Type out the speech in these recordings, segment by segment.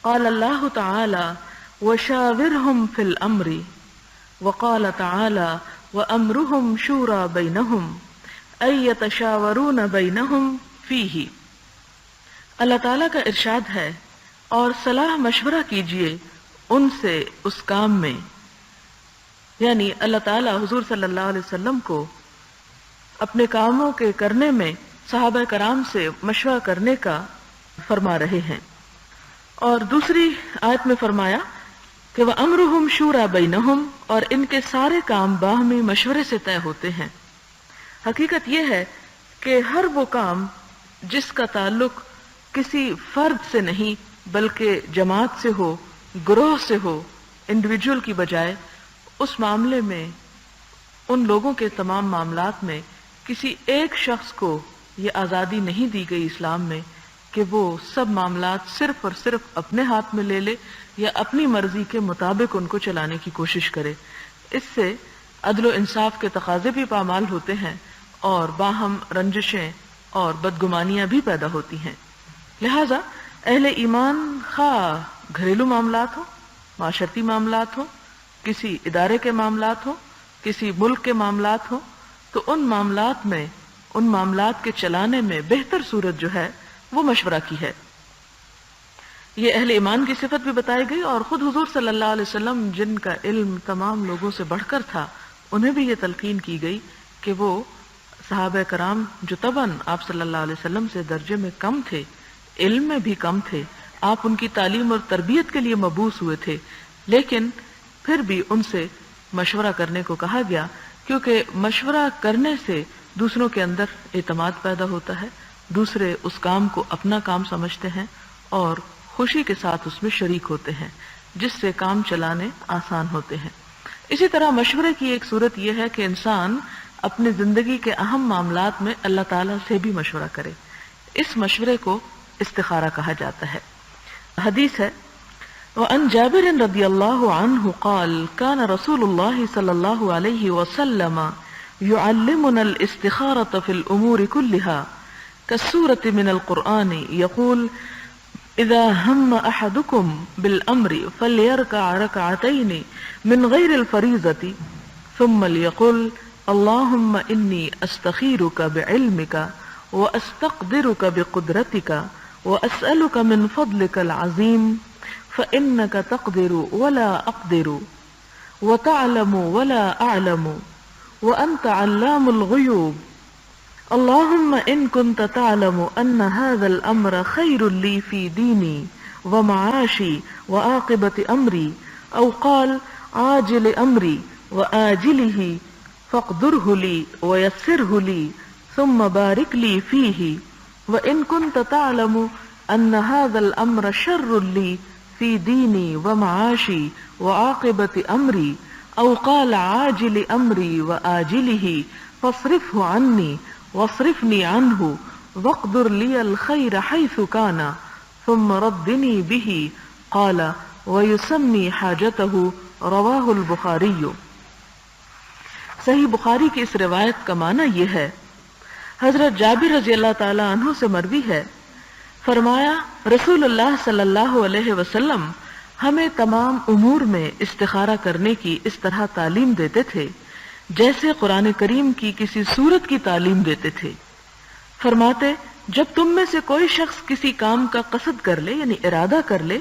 قال اللہ تعالی وشاورهم في الامر وقال تعالی وامرهم شورى بينهم اي يتشاورون بينهم فيه۔ اللہ تعالیٰ کا ارشاد ہے اور صلاح مشورہ کیجئے ان سے اس کام میں، یعنی اللہ تعالیٰ حضور صلی اللہ علیہ وسلم کو اپنے کاموں کے کرنے میں صحابہ کرام سے مشورہ کرنے کا فرما رہے ہیں۔ اور دوسری آیت میں فرمایا کہ وَأَمْرُهُمْ شُورَى بَيْنَهُمْ، اور ان کے سارے کام باہمی مشورے سے طے ہوتے ہیں۔ حقیقت یہ ہے کہ ہر وہ کام جس کا تعلق کسی فرد سے نہیں بلکہ جماعت سے ہو، گروہ سے ہو، انڈیویجول کی بجائے، اس معاملے میں، ان لوگوں کے تمام معاملات میں کسی ایک شخص کو یہ آزادی نہیں دی گئی اسلام میں کہ وہ سب معاملات صرف اور صرف اپنے ہاتھ میں لے لے یا اپنی مرضی کے مطابق ان کو چلانے کی کوشش کرے۔ اس سے عدل و انصاف کے تقاضے بھی پامال ہوتے ہیں اور باہم رنجشیں اور بدگمانیاں بھی پیدا ہوتی ہیں۔ لہذا اہل ایمان خواہ گھریلو معاملات ہوں، معاشرتی معاملات ہوں، کسی ادارے کے معاملات ہوں، کسی ملک کے معاملات ہوں، تو ان معاملات میں، ان معاملات کے چلانے میں بہتر صورت جو ہے وہ مشورہ کی ہے۔ یہ اہل ایمان کی صفت بھی بتائی گئی، اور خود حضور صلی اللہ علیہ وسلم جن کا علم تمام لوگوں سے بڑھ کر تھا، انہیں بھی یہ تلقین کی گئی کہ وہ صحابہ کرام جو طبعاً آپ صلی اللہ علیہ وسلم سے درجے میں کم تھے، علم میں بھی کم تھے، آپ ان کی تعلیم اور تربیت کے لیے مبعوث ہوئے تھے، لیکن پھر بھی ان سے مشورہ کرنے کو کہا گیا، کیونکہ مشورہ کرنے سے دوسروں کے اندر اعتماد پیدا ہوتا ہے، دوسرے اس کام کو اپنا کام سمجھتے ہیں اور خوشی کے ساتھ اس میں شریک ہوتے ہیں، جس سے کام چلانے آسان ہوتے ہیں۔ اسی طرح مشورے کی ایک صورت یہ ہے کہ انسان اپنی زندگی کے اہم معاملات میں اللہ تعالیٰ سے بھی مشورہ کرے، اس مشورے کو استخارہ کہا جاتا ہے۔ حدیث ہے وعن جابر رضی اللہ عنہ قال كان رسول اللہ صلی اللہ علیہ وسلم يعلمنا الاستخارة في الأمور كلها كالسورة من القرآن يقول إذا هم أحدكم بالأمر فليركع ركعتين من غير الفريضة ثم ليقل اللهم إني أستخيرك بعلمك وأستقدرك بقدرتك وأسألك من فضلك العظيم فإنك تقدر ولا أقدر وتعلم ولا أعلم وأنت علام الغيوب اللهم إن كنت تعلم أن هذا الأمر خير لي في ديني ومعاشي وعاقبة أمري أو قال عاجل أمري وآجله فاقدره لي ويسره لي ثم بارك لي فيه وإن كنت تعلم أن هذا الأمر شر لي في ديني ومعاشي وعاقبة أمري أو قال عاجل أمري وآجله فاصرفه عني واصرفني عنه واقدر لي الخير حيث كان ثم ردني به قال ويسمي حاجته رواه البخاري۔ صحیح بخاری کی اس روایت کا معنی یہ ہے، حضرت جابر رضی اللہ تعالی عنہ سے مروی ہے، فرمایا رسول اللہ صلی اللہ علیہ وسلم ہمیں تمام امور میں استخارہ کرنے کی اس طرح تعلیم دیتے تھے جیسے قرآن کریم کی کسی سورت کی تعلیم دیتے تھے۔ فرماتے جب تم میں سے کوئی شخص کسی کام کا قصد کر لے یعنی ارادہ کر لے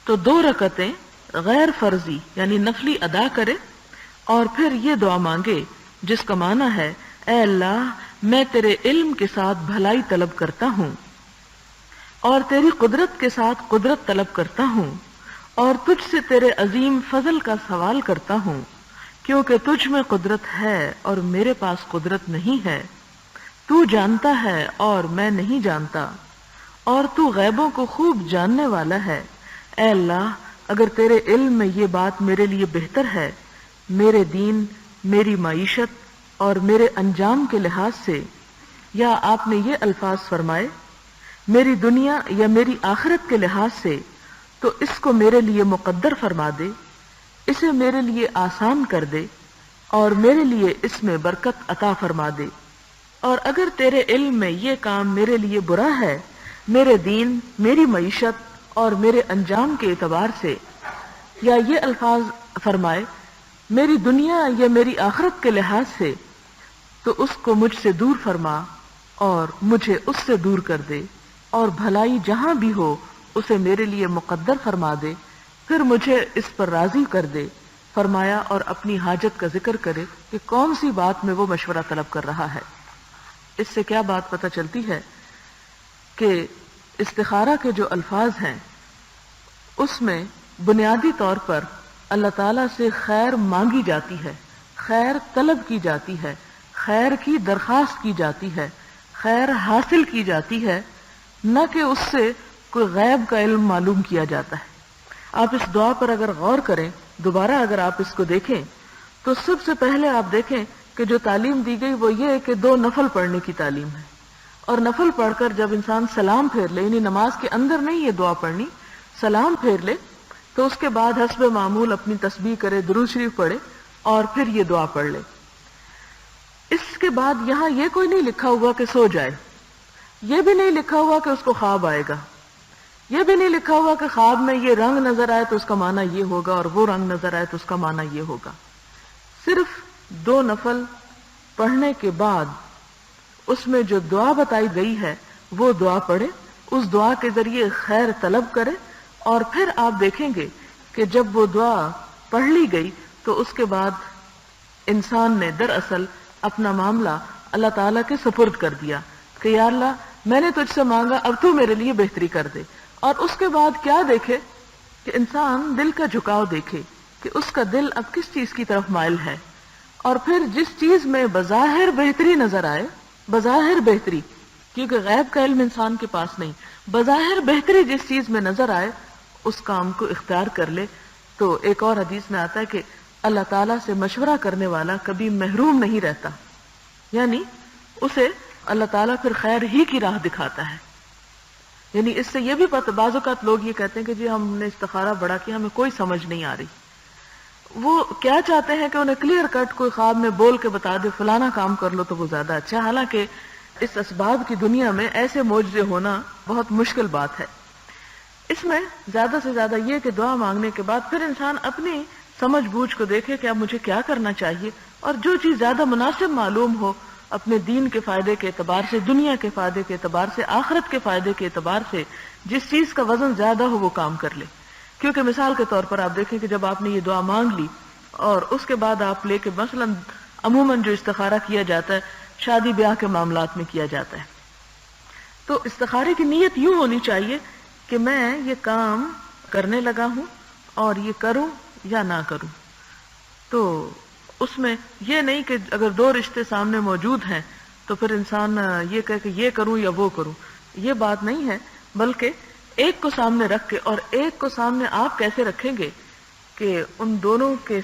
تو 2 رکعتیں غیر فرضی یعنی نفلی ادا کرے اور پھر یہ دعا مانگے جس کا معنی ہے اے اللہ میں تیرے علم کے ساتھ بھلائی طلب کرتا ہوں اور تیری قدرت کے ساتھ قدرت طلب کرتا ہوں اور تجھ سے تیرے عظیم فضل کا سوال کرتا ہوں کیونکہ تجھ میں قدرت ہے اور میرے پاس قدرت نہیں ہے، تو جانتا ہے اور میں نہیں جانتا اور تو غیبوں کو خوب جاننے والا ہے۔ اے اللہ اگر تیرے علم میں یہ بات میرے لیے بہتر ہے، میرے دین، میری معیشت اور میرے انجام کے لحاظ سے، یا آپ نے یہ الفاظ فرمائے میری دنیا یا میری آخرت کے لحاظ سے، تو اس کو میرے لیے مقدر فرما دے، اسے میرے لیے آسان کر دے اور میرے لیے اس میں برکت عطا فرما دے، اور اگر تیرے علم میں یہ کام میرے لیے برا ہے، میرے دین، میری معیشت اور میرے انجام کے اعتبار سے، یا یہ الفاظ فرمائے میری دنیا یا میری آخرت کے لحاظ سے، تو اس کو مجھ سے دور فرما اور مجھے اس سے دور کر دے، اور بھلائی جہاں بھی ہو اسے میرے لیے مقدر فرما دے، پھر مجھے اس پر راضی کر دے۔ فرمایا اور اپنی حاجت کا ذکر کرے کہ کون سی بات میں وہ مشورہ طلب کر رہا ہے۔ اس سے کیا بات پتہ چلتی ہے کہ استخارہ کے جو الفاظ ہیں اس میں بنیادی طور پر اللہ تعالیٰ سے خیر مانگی جاتی ہے، خیر طلب کی جاتی ہے، خیر کی درخواست کی جاتی ہے، خیر حاصل کی جاتی ہے، نہ کہ اس سے کوئی غیب کا علم معلوم کیا جاتا ہے۔ آپ اس دعا پر اگر غور کریں، دوبارہ اگر آپ اس کو دیکھیں تو سب سے پہلے آپ دیکھیں کہ جو تعلیم دی گئی وہ یہ ہے کہ 2 نفل پڑھنے کی تعلیم ہے، اور نفل پڑھ کر جب انسان سلام پھیر لے، یعنی نماز کے اندر نہیں یہ دعا پڑھنی، سلام پھیر لے تو اس کے بعد حسب معمول اپنی تسبیح کرے، درود شریف پڑھے اور پھر یہ دعا پڑھ لے۔ اس کے بعد یہاں یہ کوئی نہیں لکھا ہوا کہ سو جائے، یہ بھی نہیں لکھا ہوا کہ اس کو خواب آئے گا، یہ بھی نہیں لکھا ہوا کہ خواب میں یہ رنگ نظر آئے تو اس کا معنی یہ ہوگا اور وہ رنگ نظر آئے تو اس کا معنی یہ ہوگا۔ صرف 2 نفل پڑھنے کے بعد اس میں جو دعا بتائی گئی ہے وہ دعا پڑھے، اس دعا کے ذریعے خیر طلب کرے، اور پھر آپ دیکھیں گے کہ جب وہ دعا پڑھ لی گئی تو اس کے بعد انسان نے دراصل اپنا معاملہ اللہ تعالیٰ کے سپرد کر دیا کہ یا اللہ میں نے تجھ سے مانگا، اب تو میرے لیے بہتری کر دے۔ اور اس کے بعد کیا دیکھے کہ انسان دل کا جھکاؤ دیکھے کہ اس کا دل اب کس چیز کی طرف مائل ہے، اور پھر جس چیز میں بظاہر بہتری نظر آئے، بظاہر بہتری، کیونکہ غیب کا علم انسان کے پاس نہیں، بظاہر بہتری جس چیز میں نظر آئے اس کام کو اختیار کر لے۔ تو ایک اور حدیث میں آتا ہے کہ اللہ تعالیٰ سے مشورہ کرنے والا کبھی محروم نہیں رہتا، یعنی اسے اللہ تعالیٰ پھر خیر ہی کی راہ دکھاتا ہے۔ یعنی اس سے یہ بھی پتہ، بعض اوقات لوگ یہ کہتے ہیں کہ جی ہم نے استخارہ بڑا کیا، ہمیں کوئی سمجھ نہیں آ رہی۔ وہ کیا چاہتے ہیں کہ انہیں کلیئر کٹ کوئی خواب میں بول کے بتا دے فلانا کام کر لو تو وہ زیادہ اچھا، حالانکہ اس اسباب کی دنیا میں ایسے معجزے ہونا بہت مشکل بات ہے۔ اس میں زیادہ سے زیادہ یہ کہ دعا مانگنے کے بعد پھر انسان اپنی سمجھ بوجھ کو دیکھے کہ اب مجھے کیا کرنا چاہیے، اور جو چیز زیادہ مناسب معلوم ہو اپنے دین کے فائدے کے اعتبار سے، دنیا کے فائدے کے اعتبار سے، آخرت کے فائدے کے اعتبار سے، جس چیز کا وزن زیادہ ہو وہ کام کر لے۔ کیونکہ مثال کے طور پر آپ دیکھیں کہ جب آپ نے یہ دعا مانگ لی اور اس کے بعد آپ لے کے مثلا عموماً جو استخارہ کیا جاتا ہے شادی بیاہ کے معاملات میں کیا جاتا ہے، تو استخارے کی نیت یوں ہونی چاہیے کہ میں یہ کام کرنے لگا ہوں اور یہ کروں یا نہ کروں۔ تو اس میں یہ نہیں کہ اگر 2 رشتے سامنے موجود ہیں تو پھر انسان یہ کہے کہ یہ کروں یا وہ کروں، یہ بات نہیں ہے، بلکہ ایک کو سامنے رکھ کے، اور ایک کو سامنے آپ کیسے رکھیں گے کہ ان دونوں کے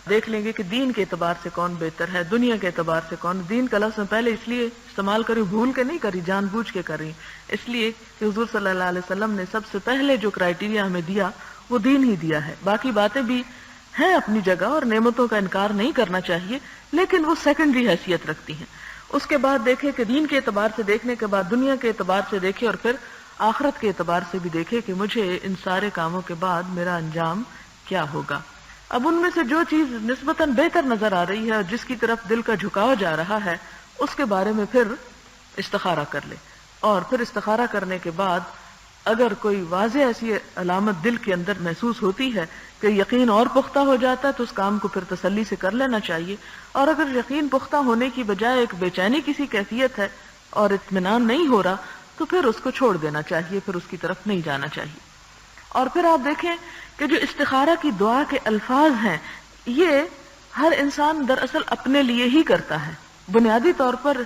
دیکھ لیں گے کہ دین کے اعتبار سے کون بہتر ہے، دنیا کے اعتبار سے کون۔ دین کا لفظ میں پہلے اس لیے استعمال کری، بھول کے نہیں کری، جان بوجھ کے کری، اس لیے کہ حضور صلی اللہ علیہ وسلم نے سب سے پہلے جو کرائیٹیریا ہمیں دیا وہ دین ہی دیا ہے۔ باقی باتیں بھی ہیں اپنی جگہ اور نعمتوں کا انکار نہیں کرنا چاہیے، لیکن وہ سیکنڈری حیثیت رکھتی ہیں۔ اس کے بعد دیکھے کہ دین کے اعتبار سے دیکھنے کے بعد دنیا کے اعتبار سے دیکھے، اور پھر آخرت کے اعتبار سے بھی دیکھے کہ مجھے ان سارے کاموں کے بعد میرا انجام کیا ہوگا۔ اب ان میں سے جو چیز نسبتاً بہتر نظر آ رہی ہے اور جس کی طرف دل کا جھکاؤ جا رہا ہے اس کے بارے میں پھر استخارہ کر لے، اور پھر استخارہ کرنے کے بعد اگر کوئی واضح ایسی علامت دل کے اندر محسوس ہوتی ہے کہ یقین اور پختہ ہو جاتا ہے تو اس کام کو پھر تسلی سے کر لینا چاہیے، اور اگر یقین پختہ ہونے کی بجائے ایک بے چینی کسی کیفیت ہے اور اطمینان نہیں ہو رہا تو پھر اس کو چھوڑ دینا چاہیے، پھر اس کی طرف نہیں جانا چاہیے۔ اور پھر آپ دیکھیں کہ جو استخارہ کی دعا کے الفاظ ہیں یہ ہر انسان دراصل اپنے لیے ہی کرتا ہے۔ بنیادی طور پر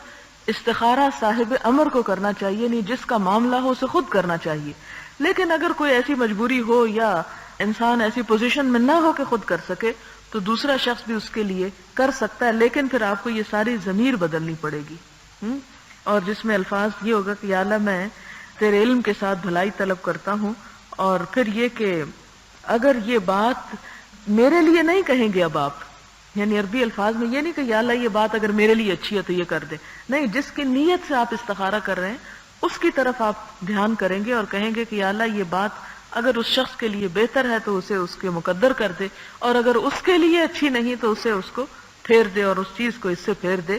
استخارہ صاحب امر کو کرنا چاہیے، نہیں جس کا معاملہ ہو اسے خود کرنا چاہیے، لیکن اگر کوئی ایسی مجبوری ہو یا انسان ایسی پوزیشن میں نہ ہو کہ خود کر سکے تو دوسرا شخص بھی اس کے لیے کر سکتا ہے، لیکن پھر آپ کو یہ ساری ضمیر بدلنی پڑے گی، اور جس میں الفاظ یہ ہوگا کہ یا اللہ میں تیرے علم کے ساتھ بھلائی طلب کرتا ہوں، اور پھر یہ کہ اگر یہ بات میرے لیے نہیں کہیں گے اب آپ، یعنی عربی الفاظ میں یہ نہیں کہ یا اللہ یہ بات اگر میرے لیے اچھی ہے تو یہ کر دے، نہیں، جس کی نیت سے آپ استخارہ کر رہے ہیں اس کی طرف آپ دھیان کریں گے اور کہیں گے کہ یا اللہ یہ بات اگر اس شخص کے لیے بہتر ہے تو اسے اس کے مقدر کر دے، اور اگر اس کے لیے اچھی نہیں تو اسے اس کو پھیر دے اور اس چیز کو اس سے پھیر دے۔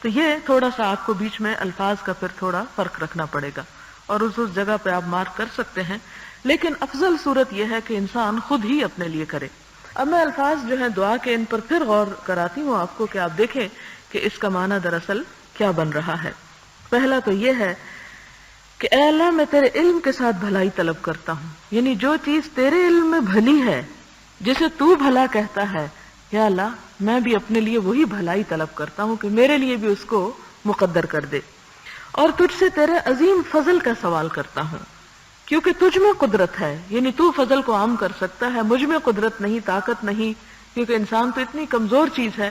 تو یہ تھوڑا سا آپ کو بیچ میں الفاظ کا پھر تھوڑا فرق رکھنا پڑے گا، اور اس جگہ پہ آپ مارک کر سکتے ہیں، لیکن افضل صورت یہ ہے کہ انسان خود ہی اپنے لیے کرے۔ اب میں الفاظ جو ہیں دعا کے ان پر پھر غور کراتی ہوں آپ کو کہ آپ دیکھیں کہ اس کا معنی دراصل کیا بن رہا ہے۔ پہلا تو یہ ہے کہ اے اللہ میں تیرے علم کے ساتھ بھلائی طلب کرتا ہوں، یعنی جو چیز تیرے علم میں بھلی ہے، جسے تو بھلا کہتا ہے، یا اللہ میں بھی اپنے لیے وہی بھلائی طلب کرتا ہوں کہ میرے لیے بھی اس کو مقدر کر دے، اور تجھ سے تیرے عظیم فضل کا سوال کرتا ہوں، کیونکہ تجھ میں قدرت ہے، یعنی تو فضل کو عام کر سکتا ہے، مجھ میں قدرت نہیں، طاقت نہیں، کیونکہ انسان تو اتنی کمزور چیز ہے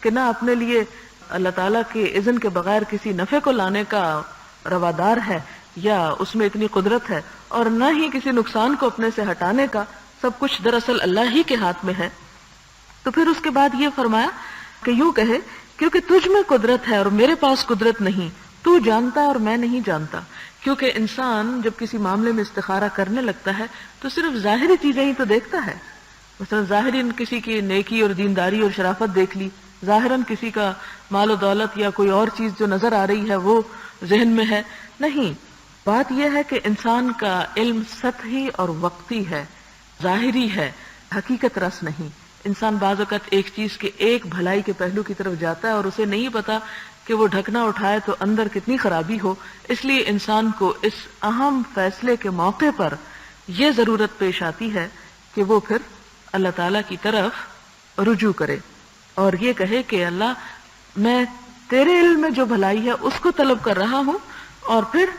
کہ نہ اپنے لیے اللہ تعالیٰ کے اذن کے بغیر کسی نفع کو لانے کا روادار ہے یا اس میں اتنی قدرت ہے، اور نہ ہی کسی نقصان کو اپنے سے ہٹانے کا، سب کچھ دراصل اللہ ہی کے ہاتھ میں ہے۔ تو پھر اس کے بعد یہ فرمایا کہ یوں کہے کیونکہ تجھ میں قدرت ہے اور میرے پاس قدرت نہیں، تو جانتا ہے اور میں نہیں جانتا، کیونکہ انسان جب کسی معاملے میں استخارہ کرنے لگتا ہے تو صرف ظاہری چیزیں ہی تو دیکھتا ہے، مثلا ظاہراً کسی کی نیکی اور دینداری اور شرافت دیکھ لی، ظاہراً کسی کا مال و دولت یا کوئی اور چیز جو نظر آ رہی ہے وہ ذہن میں ہے، نہیں، بات یہ ہے کہ انسان کا علم سطحی اور وقتی ہے، ظاہری ہے، حقیقت رس نہیں۔ انسان بعض اوقات ایک چیز کے ایک بھلائی کے پہلو کی طرف جاتا ہے اور اسے نہیں پتا کہ وہ ڈھکنا اٹھائے تو اندر کتنی خرابی ہو، اس لیے انسان کو اس اہم فیصلے کے موقع پر یہ ضرورت پیش آتی ہے کہ وہ پھر اللہ تعالیٰ کی طرف رجوع کرے اور یہ کہے کہ اللہ میں تیرے علم میں جو بھلائی ہے اس کو طلب کر رہا ہوں، اور پھر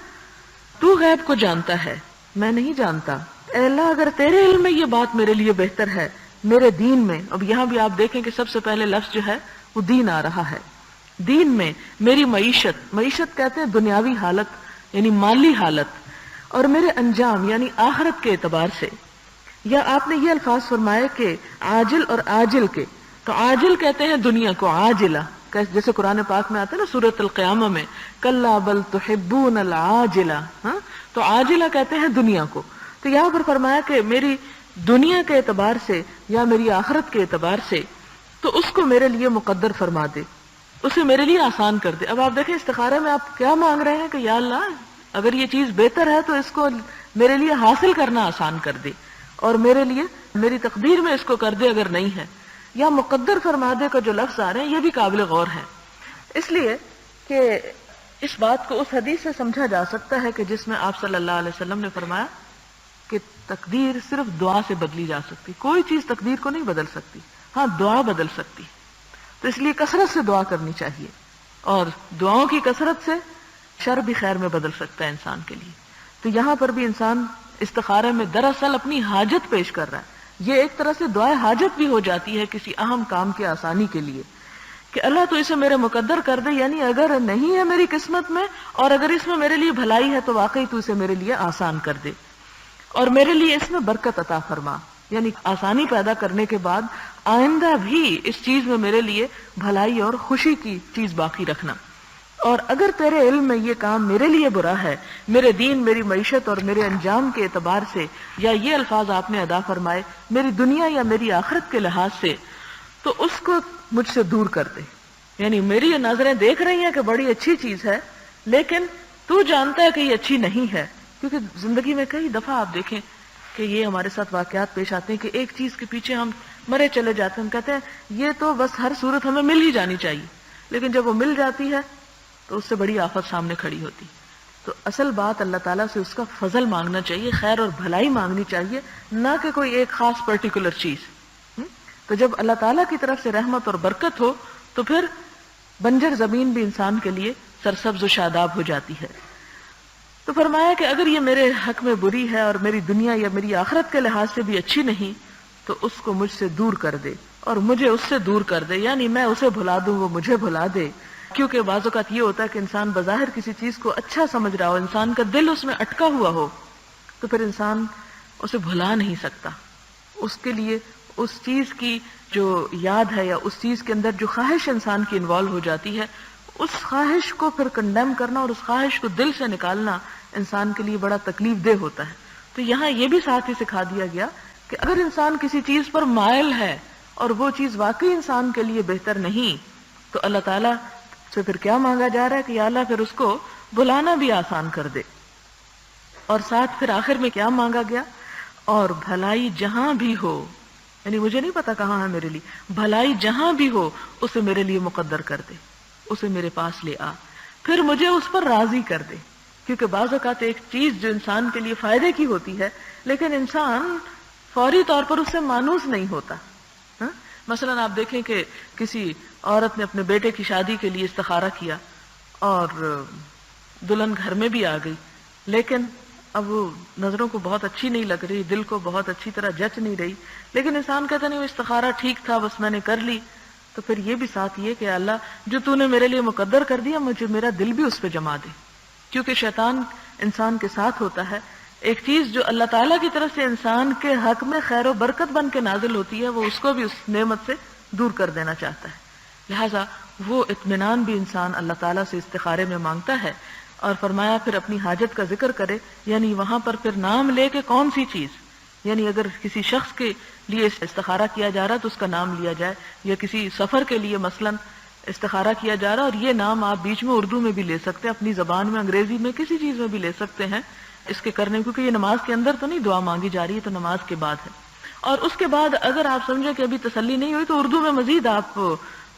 تو غیب کو جانتا ہے، میں نہیں جانتا، اے اللہ اگر تیرے علم میں یہ بات میرے لیے بہتر ہے میرے دین میں، اب یہاں بھی آپ دیکھیں کہ سب سے پہلے لفظ جو ہے وہ دین آ رہا ہے، دین میں میری معیشت کہتے ہیں دنیاوی حالت یعنی مالی حالت، اور میرے انجام یعنی آخرت کے اعتبار سے، یا آپ نے یہ الفاظ فرمائے کہ عاجل اور آجل کے، تو عاجل کہتے ہیں دنیا کو، عاجلہ جیسے قرآن پاک میں آتا ہے نا سورۃ القیامہ میں کلا بل تحبون العاجلہ، تو عاجلہ کہتے ہیں دنیا کو، تو یہاں پر فرمایا کہ میری دنیا کے اعتبار سے یا میری آخرت کے اعتبار سے تو اس کو میرے لیے مقدر فرما دے، اسے میرے لیے آسان کر دے۔ اب آپ دیکھیں استخارے میں آپ کیا مانگ رہے ہیں کہ یا اللہ اگر یہ چیز بہتر ہے تو اس کو میرے لیے حاصل کرنا آسان کر دے، اور میرے لیے میری تقدیر میں اس کو کر دے اگر نہیں ہے، یا مقدر فرما دے کا جو لفظ آ رہے ہیں یہ بھی قابل غور ہے، اس لیے کہ اس بات کو اس حدیث سے سمجھا جا سکتا ہے کہ جس میں آپ صلی اللہ علیہ وسلم نے فرمایا کہ تقدیر صرف دعا سے بدلی جا سکتی، کوئی چیز تقدیر کو نہیں بدل سکتی، ہاں دعا بدل سکتی، تو اس لیے کثرت سے دعا کرنی چاہیے، اور دعاؤں کی کثرت سے شر بھی خیر میں بدل سکتا ہے انسان کے لیے۔ تو یہاں پر بھی انسان استخارے میں دراصل اپنی حاجت پیش کر رہا ہے، یہ ایک طرح سے دعائے حاجت بھی ہو جاتی ہے کسی اہم کام کی آسانی کے لیے کہ اللہ تو اسے میرے مقدر کر دے، یعنی اگر نہیں ہے میری قسمت میں اور اگر اس میں میرے لیے بھلائی ہے تو واقعی تو اسے میرے لیے آسان کر دے، اور میرے لیے اس میں برکت عطا فرما، یعنی آسانی پیدا کرنے کے بعد آئندہ بھی اس چیز میں میرے لیے بھلائی اور خوشی کی چیز باقی رکھنا، اور اگر تیرے علم میں یہ کام میرے لیے برا ہے میرے دین میری معیشت اور میرے انجام کے اعتبار سے، یا یہ الفاظ آپ نے ادا فرمائے میری دنیا یا میری آخرت کے لحاظ سے، تو اس کو مجھ سے دور کر دے، یعنی میری نظریں دیکھ رہی ہیں کہ بڑی اچھی چیز ہے لیکن تو جانتا ہے کہ یہ اچھی نہیں ہے، کیونکہ زندگی میں کئی دفعہ آپ دیکھیں کہ یہ ہمارے ساتھ واقعات پیش آتے ہیں کہ ایک چیز کے پیچھے ہم مرے چلے جاتے ہیں، ہم کہتے ہیں یہ تو بس ہر صورت ہمیں مل ہی جانی چاہیے، لیکن جب وہ مل جاتی ہے تو اس سے بڑی آفت سامنے کھڑی ہوتی، تو اصل بات اللہ تعالیٰ سے اس کا فضل مانگنا چاہیے، خیر اور بھلائی مانگنی چاہیے، نہ کہ کوئی ایک خاص پرٹیکولر چیز۔ تو جب اللہ تعالیٰ کی طرف سے رحمت اور برکت ہو تو پھر بنجر زمین بھی انسان کے لیے سرسبز و شاداب ہو جاتی ہے۔ تو فرمایا کہ اگر یہ میرے حق میں بری ہے اور میری دنیا یا میری آخرت کے لحاظ سے بھی اچھی نہیں تو اس کو مجھ سے دور کر دے اور مجھے اس سے دور کر دے، یعنی میں اسے بھلا دوں وہ مجھے بھلا دے، کیونکہ بعض اوقات یہ ہوتا ہے کہ انسان بظاہر کسی چیز کو اچھا سمجھ رہا ہو، انسان کا دل اس میں اٹکا ہوا ہو، تو پھر انسان اسے بھلا نہیں سکتا، اس کے لیے اس چیز کی جو یاد ہے یا اس چیز کے اندر جو خواہش انسان کی انوالو ہو جاتی ہے، اس خواہش کو پھر کنڈیم کرنا اور اس خواہش کو دل سے نکالنا انسان کے لیے بڑا تکلیف دہ ہوتا ہے، تو یہاں یہ بھی ساتھ ہی سکھا دیا گیا کہ اگر انسان کسی چیز پر مائل ہے اور وہ چیز واقعی انسان کے لیے بہتر نہیں، تو اللہ تعالیٰ سے پھر کیا مانگا جا رہا ہے کہ یا اللہ پھر اس کو بلانا بھی آسان کر دے. اور ساتھ پھر آخر میں کیا مانگا گیا؟ اور بھلائی جہاں بھی ہو، یعنی مجھے نہیں پتا کہاں ہے میرے لیے، بھلائی جہاں بھی ہو اسے میرے لیے مقدر کر دے، اسے میرے پاس لے آ، پھر مجھے اس پر راضی کر دے. کیونکہ بعض اوقات ایک چیز جو انسان کے لیے فائدے کی ہوتی ہے لیکن انسان فوری طور پر اس سے مانوس نہیں ہوتا. مثلا آپ دیکھیں کہ کسی عورت نے اپنے بیٹے کی شادی کے لیے استخارہ کیا اور دلہن گھر میں بھی آ گئی، لیکن اب وہ نظروں کو بہت اچھی نہیں لگ رہی، دل کو بہت اچھی طرح جچ نہیں رہی، لیکن انسان کہتا نہیں وہ استخارہ ٹھیک تھا، بس میں نے کر لی. تو پھر یہ بھی ساتھ یہ کہ اللہ جو تو نے میرے لیے مقدر کر دیا مجھے میرا دل بھی اس پہ جما دے. کیونکہ شیطان انسان کے ساتھ ہوتا ہے، ایک چیز جو اللہ تعالیٰ کی طرف سے انسان کے حق میں خیر و برکت بن کے نازل ہوتی ہے وہ اس کو بھی اس نعمت سے دور کر دینا چاہتا ہے. لہٰذا وہ اطمینان بھی انسان اللہ تعالیٰ سے استخارے میں مانگتا ہے. اور فرمایا پھر اپنی حاجت کا ذکر کرے، یعنی وہاں پر پھر نام لے کے کون سی چیز، یعنی اگر کسی شخص کے لیے استخارہ کیا جا رہا تو اس کا نام لیا جائے، یا کسی سفر کے لیے مثلا استخارہ کیا جا رہا، اور یہ نام آپ بیچ میں اردو میں بھی لے سکتے ہیں، اپنی زبان میں، انگریزی میں، کسی چیز میں بھی لے سکتے ہیں اس کے کرنے، کیونکہ یہ نماز کے اندر تو نہیں دعا مانگی جا رہی ہے، تو نماز کے بعد ہے. اور اس کے بعد اگر آپ سمجھیں کہ ابھی تسلی نہیں ہوئی تو اردو میں مزید آپ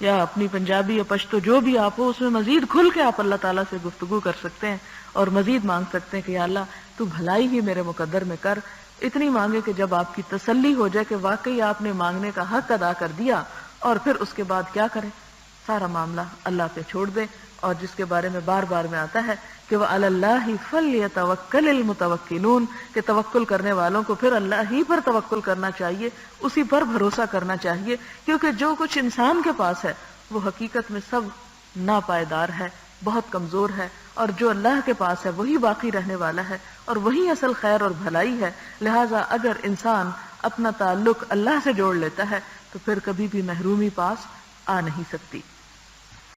یا اپنی پنجابی یا پشتو جو بھی آپ ہو اس میں مزید کھل کے آپ اللہ تعالیٰ سے گفتگو کر سکتے ہیں اور مزید مانگ سکتے ہیں کہ یا اللہ تو بھلائی ہی میرے مقدر میں کر. اتنی مانگے کہ جب آپ کی تسلی ہو جائے کہ واقعی آپ نے مانگنے کا حق ادا کر دیا، اور پھر اس کے بعد کیا کریں، سارا معاملہ اللہ پہ چھوڑ دیں. اور جس کے بارے میں بار بار میں آتا ہے کہ وَعَلَى اللَّهِ فَلْيَتَوَكَّلِ الْمُتَوَكِّلُونَ، کہ توکل کرنے والوں کو پھر اللہ ہی پر توکل کرنا چاہیے، اسی پر بھروسہ کرنا چاہیے. کیونکہ جو کچھ انسان کے پاس ہے وہ حقیقت میں سب ناپائیدار ہے، بہت کمزور ہے، اور جو اللہ کے پاس ہے وہی باقی رہنے والا ہے اور وہی اصل خیر اور بھلائی ہے. لہٰذا اگر انسان اپنا تعلق اللہ سے جوڑ لیتا ہے تو پھر کبھی بھی محرومی پاس آ نہیں سکتی.